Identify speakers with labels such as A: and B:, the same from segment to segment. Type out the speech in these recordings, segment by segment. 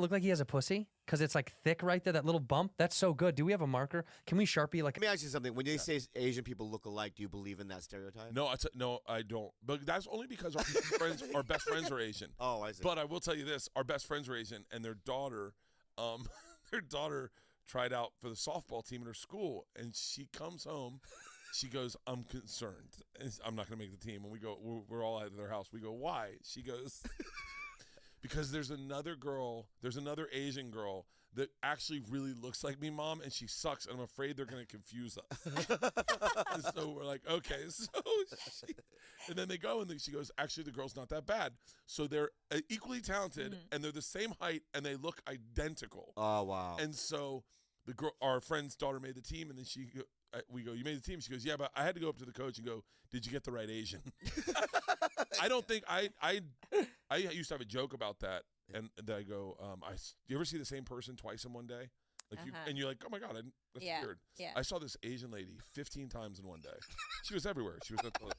A: look like he has a pussy? Because it's like thick right there, that little bump. That's so good. Do we have a marker? Can we Sharpie like?
B: Let me ask you something. When they say Asian people look alike, do you believe in that stereotype?
C: No, I don't. But that's only because our best friends are Asian.
B: Oh, I see.
C: But I will tell you this: our best friends are Asian, and their daughter tried out for the softball team in her school, and she comes home. She goes, "I'm concerned. I'm not going to make the team." And we go, we're all at their house. We go, "Why?" She goes, "Because there's another Asian girl that actually really looks like me, Mom, and she sucks, and I'm afraid they're going to confuse us." And so we're like, okay. And then they go, and she goes, "Actually, the girl's not that bad." So they're equally talented, and they're the same height, and they look identical.
B: Oh, wow.
C: And so our friend's daughter made the team, and then we go, "You made the team?" She goes, "Yeah, but I had to go up to the coach and go, 'Did you get the right Asian?'" I don't think I used to have a joke about that, and that I go, "You ever see the same person twice in one day?" Like and you're like, "Oh my God, that's weird."
D: Yeah.
C: I saw this Asian lady 15 times in one day. She was everywhere. She was at the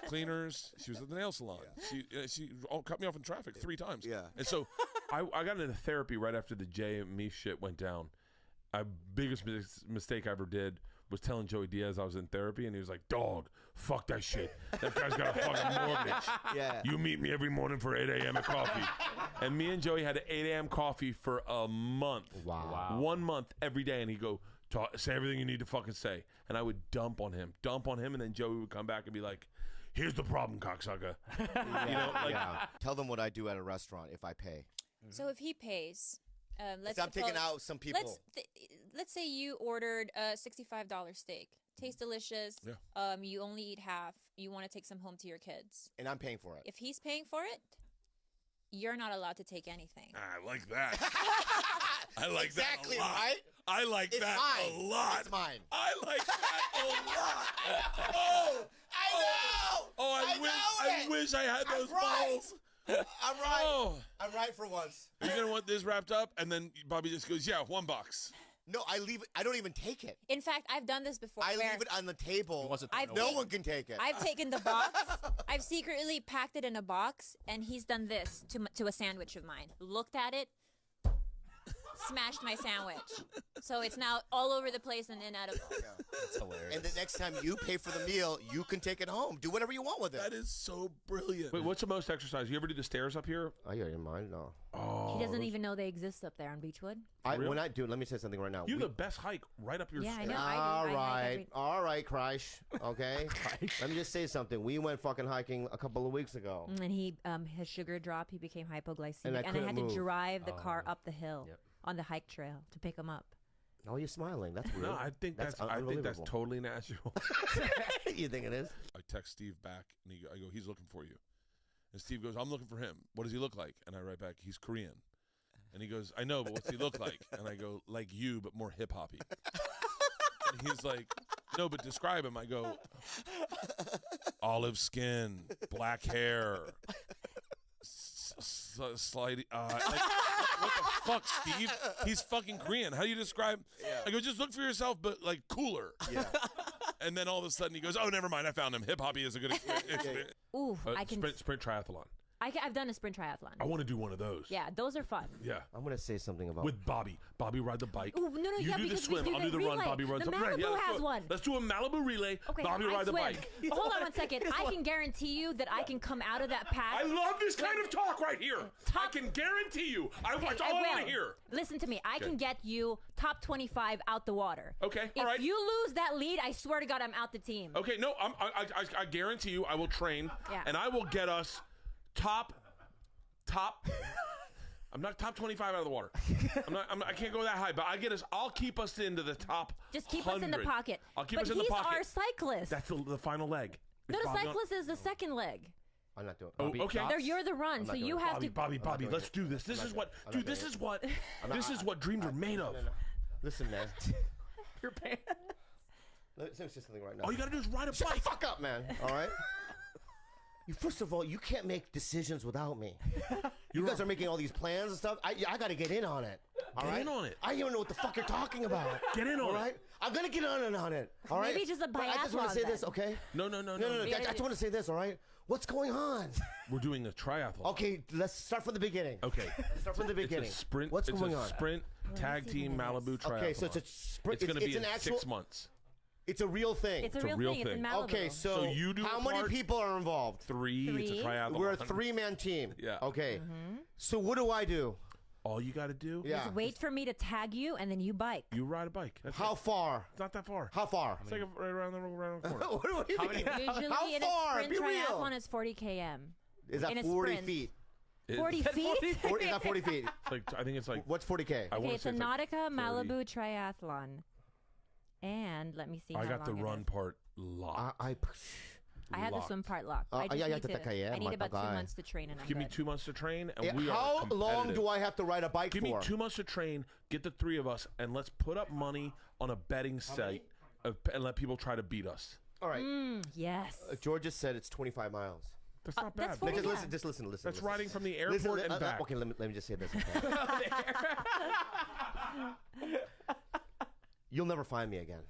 C: cleaners. She was at the nail salon. Yeah. She cut me off in traffic 3 times.
B: Yeah.
E: And so I got into therapy right after the Jay and me shit went down. Biggest mistake I ever did was telling Joey Diaz I was in therapy, and he was like, "Dog, fuck that shit. That guy's got a fucking mortgage.
B: Yeah.
E: You meet me every morning for 8 a.m. at coffee." And me and Joey had an 8 a.m. coffee for a month.
F: Wow.
E: 1 month every day, and he'd go, "Say everything you need to fucking say." And I would dump on him, and then Joey would come back and be like, "Here's the problem, cocksucker."
B: Tell them what I do at a restaurant if I pay.
D: So if he pays, let's
B: I'm taking out some people.
D: Let's say you ordered a $65 steak. Tastes delicious.
C: Yeah.
D: You only eat half. You want to take some home to your kids.
B: And I'm paying for it.
D: If he's paying for it, you're not allowed to take anything.
C: I like that. I like
B: exactly
C: that a lot.
B: right.
C: I like
B: It's
C: that
B: mine.
C: a lot.
B: It's mine.
C: I like that a lot. Oh,
B: I know.
C: I wish I had those balls.
B: I'm right.
C: Oh.
B: I'm right for once.
C: Are you gonna want this wrapped up? And then Bobby just goes, "Yeah, $1."
B: No, I leave it. I don't even take it.
D: In fact, I've done this before.
B: I leave it on the table. No one can take it.
D: I've taken the box. I've secretly packed it in a box, and he's done this to a sandwich of mine. Looked at it, smashed my sandwich. So it's now all over the place and inedible.
B: Yeah.
F: That's hilarious.
B: And the next time you pay for the meal, you can take it home. Do whatever you want with it.
C: That is so brilliant.
E: Wait, what's the most exercise? You ever do the stairs up here?
B: Oh, yeah, you mind? No.
D: He doesn't even know they exist up there on Beechwood.
B: When I do, let me say something right now.
E: You have the best hike right up your
D: Yeah, I
E: stairs.
D: know.
B: All right, Kreisch. Okay. Let me just say something. We went fucking hiking a couple of weeks ago.
D: And he his sugar dropped. He became hypoglycemic,
B: And I
D: I had
B: couldn't
D: to
B: move.
D: drive the car up the hill on the hike trail to pick him up.
B: Oh, you're smiling. That's weird.
E: No, I think that's totally natural.
B: You think it is?
C: I text Steve back, and I go, "He's looking for you." And Steve goes, "I'm looking for him. What does he look like?" And I write back, "He's Korean." And he goes, "I know, but what's he look like?" And I go, "Like you, but more hip hoppy." And he's like, "No, but describe him." I go, "Olive skin, black hair, slidey. What the fuck, Steve? He's fucking Korean. How do you describe?" I go, "Just look for yourself, but like cooler."
B: Yeah.
C: And then all of a sudden he goes, "Oh, never mind. I found him. Hip hoppy is a good experience."
D: Ooh, I can.
E: Sprint triathlon.
D: I've done a sprint triathlon.
E: I want to do one of those.
D: Yeah, those are fun.
E: Yeah.
B: I'm going to say something about...
E: With Bobby. Bobby ride the bike.
D: Ooh, no,
E: you
D: yeah,
E: do the
D: because
E: swim.
D: we do
E: I'll do the run.
D: relay.
E: Bobby runs
D: The
E: the
D: Malibu has one.
E: Let's do a Malibu relay.
D: Okay,
E: Bobby
D: I
E: ride the
D: swim.
E: bike.
D: Hold on one second. I can guarantee you that I can come out of that pack.
E: I love this kind of talk right here. I can guarantee you. That's all I want to hear.
D: Listen to me. I can get you top 25 out the water.
E: Okay,
D: If
E: all right.
D: you lose that lead, I swear to God, I'm out the team.
E: Okay, no, I guarantee you I will train,
D: Yeah.
E: and I will get us top. I'm not top 25 out of the water. I can't go that high, but I'll keep us into the top.
D: Just keep
E: 100.
D: us in the pocket.
E: I'll keep us in the pocket.
D: But he's our cyclist.
E: That's the final leg.
D: No, the cyclist is the second leg.
B: I'm not doing it.
E: Oh, okay.
D: You're the run, so you have to.
E: Bobby, let's do this. This is what dreams are made of.
B: No. Listen, man.
D: Your pants.
B: Let me say something right now.
E: All you gotta do is ride a
B: Shut
E: bike.
B: the fuck up, man. All right? First of all, you can't make decisions without me. You guys are making all these plans and stuff. I got to get in on it. All
E: Get
B: right?
E: in on it.
B: I don't even know what the fuck you're talking about.
E: Get in
B: All
E: on
B: right?
E: it.
B: I'm gonna get on it. All right?
D: Maybe just a
B: But I just want
D: biathlon
B: to say this,
D: then.
B: okay?
E: No.
B: No. I just want to say this, all right? What's going on?
E: We're doing a triathlon.
B: Okay, let's start from the beginning.
E: Okay.
B: Start from the beginning.
E: It's a sprint.
B: What's
E: it's
B: going
E: a
B: on?
E: sprint tag team Malibu triathlon.
B: Okay, so it's a sprint.
E: It's going to be
B: an
E: in
B: actual,
E: 6 months.
B: It's a real thing.
D: It's a
E: It's a
D: real
E: real
D: thing. It's in
E: thing.
D: Malibu.
B: Okay, so,
E: So you do
B: how
E: a
B: many
E: part-
B: people are involved?
E: Three. It's a
D: Three.
E: triathlon.
B: We're a 3-man team.
E: Yeah.
B: Okay. So what do I do?
E: All you got to do,
B: Yeah.
F: Just wait for me to tag you, and then you bike.
E: you ride a bike. That's
B: How
E: it.
B: far?
E: It's not that far.
B: How far?
E: It's like right around the corner.
B: What do you mean?
F: Usually
B: How
F: in
B: far?
F: a sprint
B: Be real.
F: triathlon is 40 km.
B: Is that
F: in a
B: 40
F: sprint.
B: feet?
F: 40 feet?
B: 40, is that 40 feet?
E: It's like, I think it's like.
B: What's 40K?
E: I
F: Okay,
E: wanna
F: it's
E: say
F: a
E: like
F: Nautica
E: 30.
F: Malibu triathlon. And let me see
E: I
F: how
E: got the
F: long it
E: run
F: is.
E: part locked.
B: I
F: I had the
E: locked.
F: swim part locked.
B: Oh,
F: I just
B: yeah,
F: need
B: yeah, yeah,
F: I need about 2
B: my guy.
F: months to train, and I'm
E: Give me
F: good.
E: 2 months to train, and we are
B: How long
E: competitive.
B: do I have to ride a bike
E: Give
B: for?
E: me 2 months to train, get the 3 of us, and let's put up money on a betting site and let people try to beat us.
B: All right.
F: Yes.
B: George just said it's 25 miles.
E: That's not
F: that's
E: bad.
F: 40
B: Just
F: Yeah.
B: listen, just listen.
E: That's
B: listen.
E: riding from the
B: Listen,
E: airport and back.
B: Okay, let me just say this. Okay? You'll never find me again.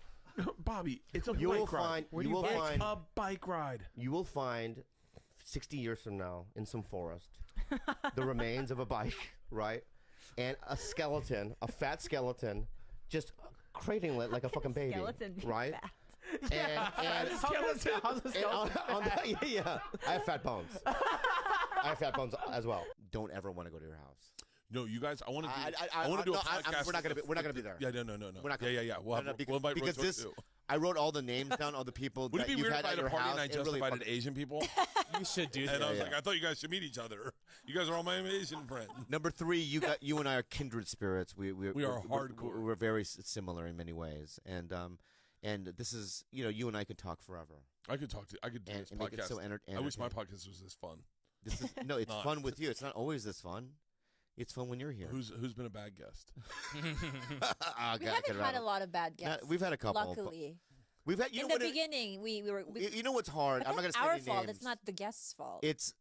E: Bobby, it's a
B: You will
E: bike ride.
B: find. You will
E: It's
B: find.
E: a bike ride.
B: You will find 60 years from now in some forest the remains of a bike, right? And a skeleton, a fat skeleton, just cradling it like a fucking baby,
F: Skeleton be
B: right?
F: fat.
B: And yeah, I have fat bones. I have fat bones as well. Don't ever want to go to your house.
C: No, you guys. I want to do.
B: I
C: I want to do a
B: no,
C: podcast.
B: we're not gonna be. We're not gonna be there.
C: Yeah, no.
B: We're not gonna-
C: Yeah. We'll,
B: No, no,
C: we'll invite
B: because
C: Roy to
B: this.
C: too.
B: I wrote all the names down, all the people
C: Would it
B: that
C: be
B: you've
C: weird
B: had
C: if I
B: at
C: had a
B: your
C: party
B: house.
C: and I
B: It really
C: justified
B: fucking-
C: Asian people?
G: You should do that.
C: And I was
B: yeah.
C: like, I thought you guys should meet each other. You guys are all my Asian friends.
B: Number 3, you and I are kindred spirits. We
C: are hardcore.
B: We're very similar in many ways, and this is you and I could talk forever.
C: I could talk to. I could do
B: And
C: this
B: make it
C: podcast.
B: so
C: I wish my
B: entertaining.
C: podcast was this fun.
B: This is no, it's
C: Not.
B: fun with you. It's not always this fun. It's fun when you're here.
C: Who's been a bad guest?
D: We haven't had a lot of bad guests.
B: We've had a couple. but
D: Luckily,
B: we've had.
D: in the beginning, we were.
B: You know what's hard?
D: But
B: I'm not going
D: that's
B: to say
D: our
B: any
D: fault.
B: names.
D: It's not the guest's fault.
B: It's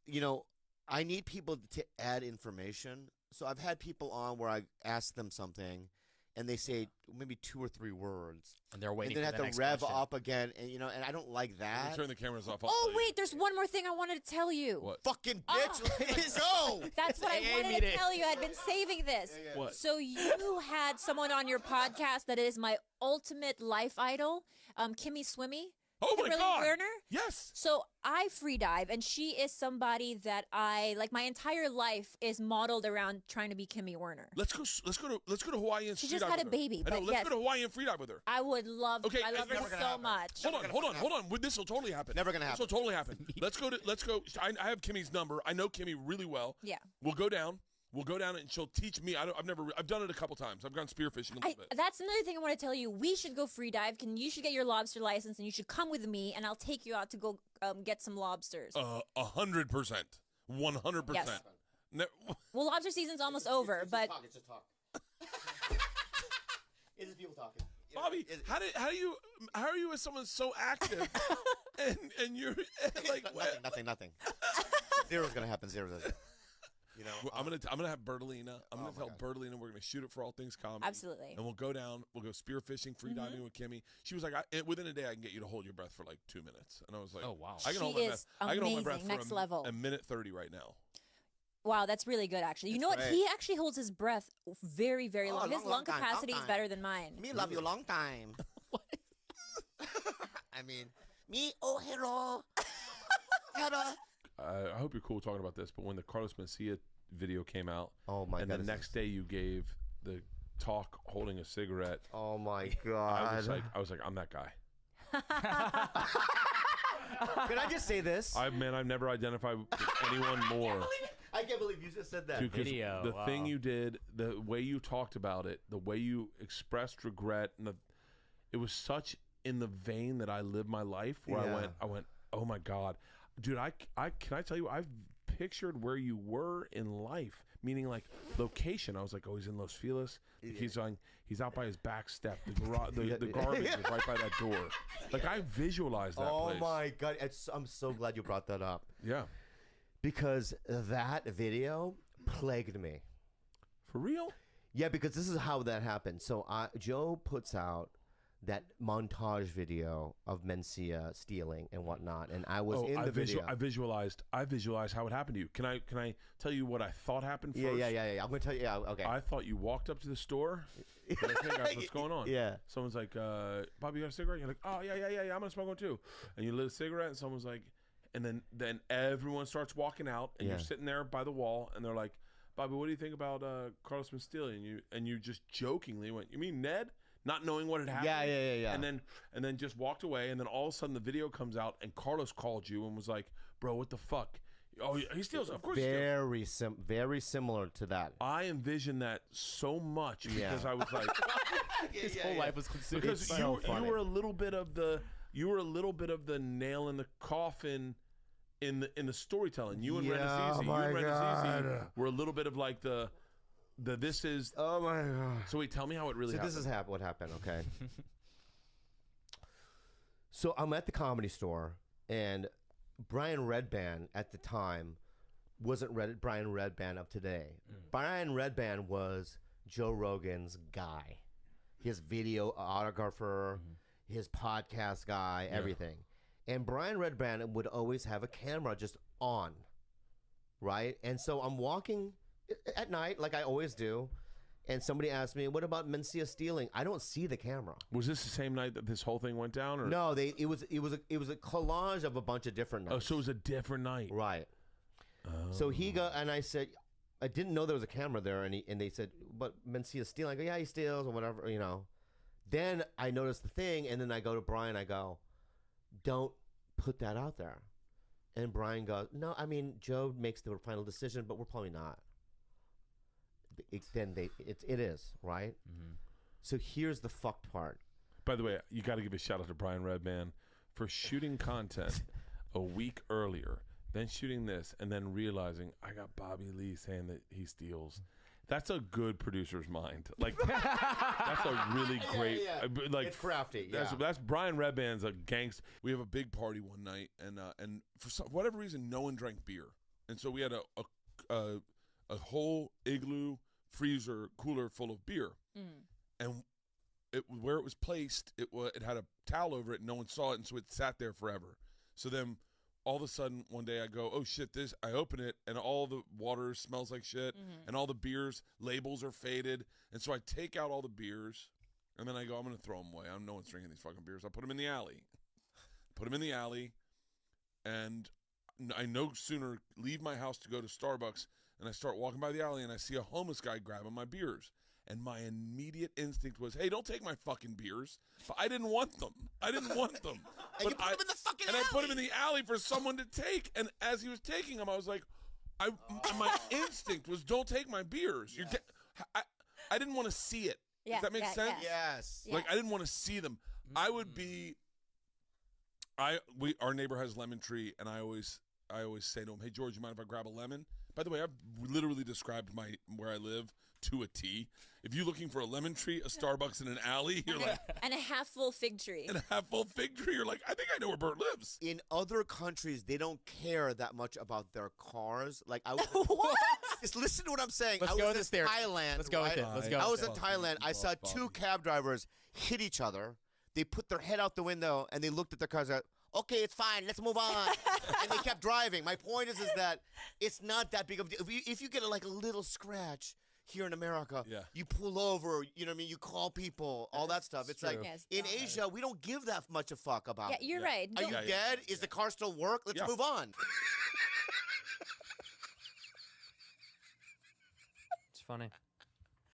B: I need people to add information. So I've had people on where I ask them something, and they say maybe 2 or 3 words,
G: And they're waiting
B: and then
G: for
B: have
G: the
B: to
G: next
B: rev
G: question.
B: up again, and and I don't like
C: We'll
B: that.
C: turn the cameras off. I'll
D: Oh
C: tell you.
D: wait, there's one more thing I wanted to tell you.
C: What?
B: Fucking
D: Oh.
B: bitch, let's go.
D: That's what I
G: AA
D: wanted to
G: meeting.
D: tell you. I'd been saving this.
C: What?
D: So you had someone on your podcast that is my ultimate life idol, Kimmy Swimmy.
C: Oh my
D: Kimberly
C: God!
D: Werner.
C: Yes.
D: So I free dive, and she is somebody that I like. My entire life is modeled around trying to be Kimmy Werner.
C: Let's go to Hawaii and
D: She
C: free
D: just
C: dive
D: had a
C: with her.
D: baby,
C: I know.
D: but
C: Let's
D: yes.
C: go to Hawaii and free dive with her.
D: I would love.
C: Okay,
D: I love
C: it's
D: her
C: never
D: so much.
C: Hold on. This will totally happen.
B: Never gonna happen.
C: This will totally happen. Let's go. I have Kimmy's number. I know Kimmy really well.
D: Yeah.
C: We'll go down, and she'll teach me. I've done it a couple times. I've gone spearfishing a little bit.
D: That's another thing I want to tell you. We should go free dive. You should get your lobster license, and you should come with me, and I'll take you out to go get some lobsters.
C: 100%. 100%.
D: Yes.
C: No,
D: Well, lobster season's almost over, but
B: It's just talk. It's just people talking.
C: Bobby, how are you as someone so active and you're like
B: Nothing. Zero's gonna happen. Zero doesn't.
C: I'm gonna have Bertolina. I'm gonna tell Bertolina we're gonna shoot it for All Things Comedy.
D: Absolutely.
C: And we'll go down. We'll go spearfishing, free diving with Kimmy. She was like, within a day, I can get you to hold your breath for like 2 minutes. And I was like,
G: Oh, wow.
C: I can
D: She
C: hold my
D: is
C: breath. I can hold my breath
D: amazing,
C: for
D: next level.
C: a minute 30 right now.
D: wow, that's really good, actually. You know what?
B: great.
D: He actually holds his breath very, very
B: Oh,
D: long. His
B: long
D: lung
B: time,
D: capacity
B: long
D: is
B: time.
D: better than mine.
B: Me love you long time. I mean, me oh hello.
E: I hope you're cool talking about this, but when the Carlos Mencia video came out,
B: Oh my
E: and
B: god.
E: the next day you gave the talk holding a cigarette,
B: Oh my
E: I
B: god.
E: was like, I'm that guy.
B: Can I just say this?
E: I've never identified with anyone more.
B: I can't believe you just said that.
E: Dude, 'cause
G: Video,
E: the
G: wow.
E: thing you did, the way you talked about it, the way you expressed regret, and it was such in the vein that I live my life. Where
B: Yeah.
E: I went, oh my god, dude, I can I tell you, I've pictured where you were in life, meaning like location. I was like, oh, he's in Los Feliz. He's out by his back step. The garbage is right by that door. Like I visualized that
B: Oh
E: place.
B: my god. I'm so glad you brought that up.
E: Yeah,
B: Because that video plagued me.
E: for real.
B: Yeah, because this is how that happened. So Joe puts out that montage video of Mencia stealing and whatnot, and I was in the video.
E: I visualized how it happened to you. Can I tell you what I thought happened first?
B: Yeah. I'm gonna tell you. Yeah, okay.
E: I thought you walked up to the store. Like, hey guys, what's going on?
B: Yeah.
E: Someone's like, Bobby, you got a cigarette? You're like, oh yeah. I'm gonna smoke one too. And you lit a cigarette, and someone's like, and then everyone starts walking out, and you're sitting there by the wall, and they're like, Bobby, what do you think about Carlos Mencia? And you just jokingly went, you mean Ned? Not knowing what had happened.
B: Yeah.
E: And then just walked away. And then all of a sudden the video comes out and Carlos called you and was like, bro, what the fuck? Oh, he steals. Of course he steals.
B: Very similar to that.
E: I envisioned that so much because I was like,
G: his whole life was consumed.
E: because you were a little bit of the nail in the coffin in the storytelling. You and Renazizi were a little bit of like the this is.
B: Oh my god!
E: So wait, tell me how it really happened.
B: This is what happened. Okay. So I'm at the Comedy Store, and Brian Redband at the time wasn't Brian Redband of today. Brian Redband was Joe Rogan's guy, his video autographer, his podcast guy, everything. And Brian Redband would always have a camera just on, right? And so I'm walking at night, like I always do, and somebody asked me, "What about Mencia stealing?" I don't see the camera.
E: Was this the same night that this whole thing went down? Or?
B: No, it was a collage of a bunch of different nights.
E: Oh, so it was a different night,
B: right? So he and I said, I didn't know there was a camera there, and they said, "But Mencia stealing?" I go, "Yeah, he steals or whatever, you know." Then I noticed the thing, and then I go to Brian. I go, "Don't put that out there." And Brian goes, "No, I mean Joe makes the final decision, but we're probably not." It is, right? So here's the fucked part.
E: By the way, you got to give a shout out to Brian Redman for shooting content a week earlier, then shooting this, and then realizing I got Bobby Lee saying that he steals. That's a good producer's mind. Like that's a really great. Like
B: it's crafty.
E: That's Brian Redman's a gangster.
C: We have a big party one night, and for whatever reason, no one drank beer, and so we had a whole igloo freezer cooler full of beer, and where it was placed, it had a towel over it, and no one saw it, and so it sat there forever. So then, all of a sudden, one day I go, "Oh shit!" I open it, and all the water smells like shit, and all the beers labels are faded, and so I take out all the beers, and then I go, "I'm gonna throw them away. No one's drinking these fucking beers." I put them in the alley, and I no sooner leave my house to go to Starbucks. And I start walking by the alley, and I see a homeless guy grabbing my beers. And my immediate instinct was, hey, don't take my fucking beers. But I didn't want them.
B: And you put them in the fucking alley.
C: And I put them in the alley for someone to take. And as he was taking them, I was like, my instinct was, don't take my beers. I didn't want to see it. Does that make sense?
B: Yes.
C: Like, I didn't want to see them. I would be... Our neighbor has lemon tree, and I always say to him, hey, George, you mind if I grab a lemon? By the way, I've literally described where I live to a T. If you're looking for a lemon tree, a Starbucks in an alley, you're like...
D: And a half-full fig tree.
C: And a half-full fig tree, you're like, I think I know where Bert lives.
B: In other countries, they don't care that much about their cars. Like I was...
D: What?
B: Just listen to what I'm saying.
G: Let's go with this theory.
B: Thailand.
G: Let's go with it. Let's go.
B: I was in Thailand. I saw two cab drivers hit each other. They put their head out the window, and they looked at their cars and okay, it's fine. Let's move on. And they kept driving. My point is that it's not that big of a deal. If you get a little scratch here in America, you pull over, you know what I mean? You call people, all that stuff. It's like in Asia, we don't give that much a fuck about it.
D: You're right.
B: Are you dead? Is the car still work? Let's move on.
A: It's funny.